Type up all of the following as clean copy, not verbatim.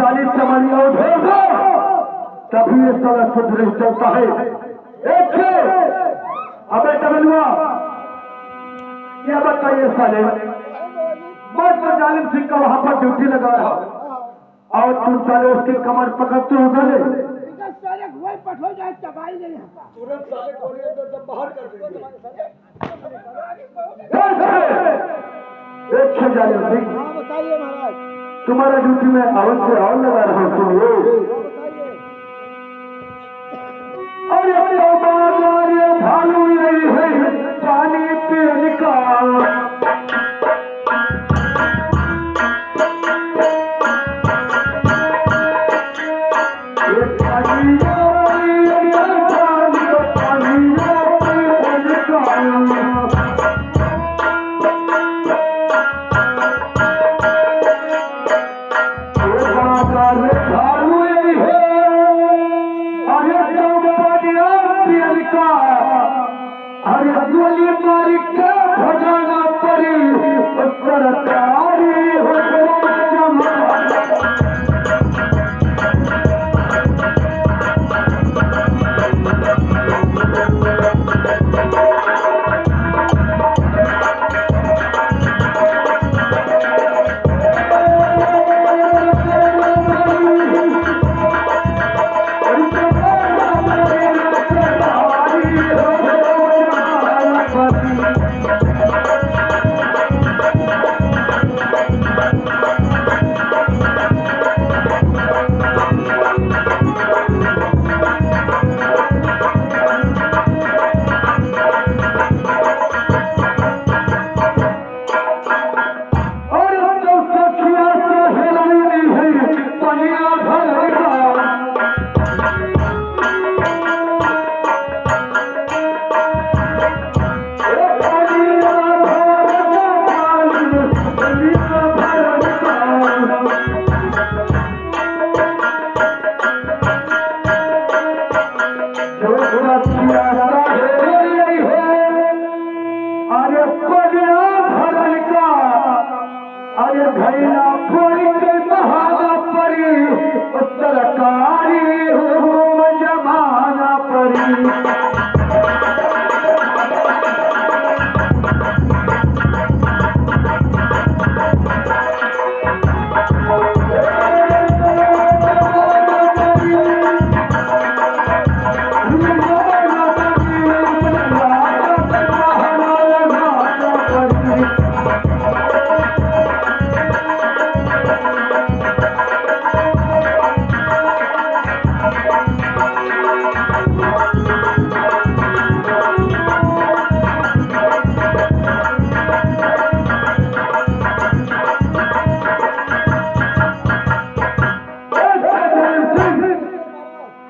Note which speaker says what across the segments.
Speaker 1: साली चमड़ी और भेजो तभी ये साला सुधरे चलता है। एक अबे डबलुआ क्या बताइए साले, मैं तो जालिम सिंह का वहां पर ड्यूटी लगा रहा और तुम साले उसके कमर पकड़ते हो गए।
Speaker 2: पठो जाए चबाई नहीं
Speaker 3: तुरंत साले गोली अंदर जब बाहर कर देंगे।
Speaker 1: एक जालिम सिंह,
Speaker 2: हाँ बताइए महाराज।
Speaker 1: तुम्हारा ड्यूटी में अवश्य और लगा रहा हूँ। सुनिए भालू नहीं है पानी पीने का,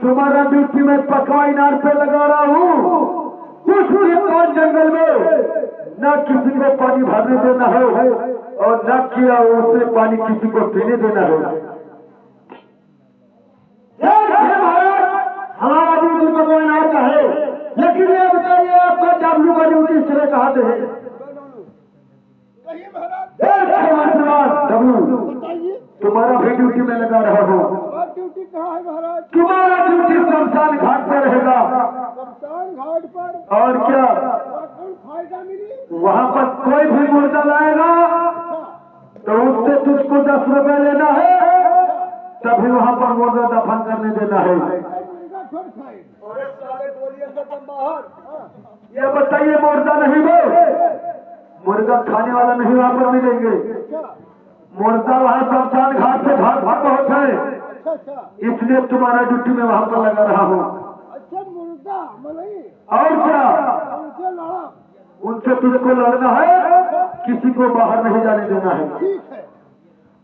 Speaker 1: तुम्हारा ड्यूटी में पकवाई नार पे लगा रहा हूँ। कुछ भी पान जंगल में न किसी को पानी भरने देना है और न किया उसे पानी किसी को पीने देना है। हमारा ड्यूटी पकवाई नार का है, लेकिन ये बताइए आपका चाबलू का ड्यूटी इसलिए कहा है? तुम्हारा भी ड्यूटी में लगा रहा हूँ।
Speaker 2: ड्यूटी कहाँ है महाराज?
Speaker 1: तुम्हारा ड्यूटी शमशान घाट पर रहेगा।
Speaker 2: शमशान घाट पर?
Speaker 1: और क्या
Speaker 2: फायदा मिली?
Speaker 1: वहाँ पर कोई भी मुर्दा लाएगा तो उससे तुझको 10 रुपए लेना है, तभी वहाँ पर मुर्दा दफन करने देना है।
Speaker 3: अरे साले गोली अंदर जब बाहर।
Speaker 1: ये बताइए मुर्दा नहीं वो, मुर्गा खाने वाला नहीं वहाँ पर मिलेंगे। मुर्दा वहाँ शमशान घाट से भाग बहुत है, इसलिए तुम्हारा ड्यूटी में वहाँ पर लगा रहा हूँ।
Speaker 2: अच्छा मुर्दा मलाई?
Speaker 1: और क्या
Speaker 2: उनसे लड़ा?
Speaker 1: उनसे तुझको लड़ना है, किसी को बाहर नहीं जाने देना है।
Speaker 2: ठीक है।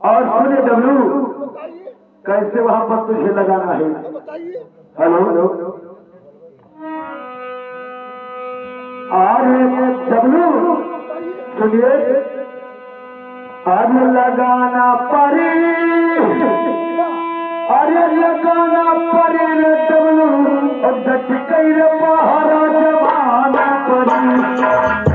Speaker 1: और सुने डब्लू,
Speaker 2: बताइए
Speaker 1: कैसे वहाँ पर तुझे लगाना है?
Speaker 2: बताइए।
Speaker 1: हेलो अरे डब्लू सुनिए, अरे लगाना पड़े, अरे लगाना पड़े रे डब्लू, और झटके रे पहाड़ा जमाना पड़ी।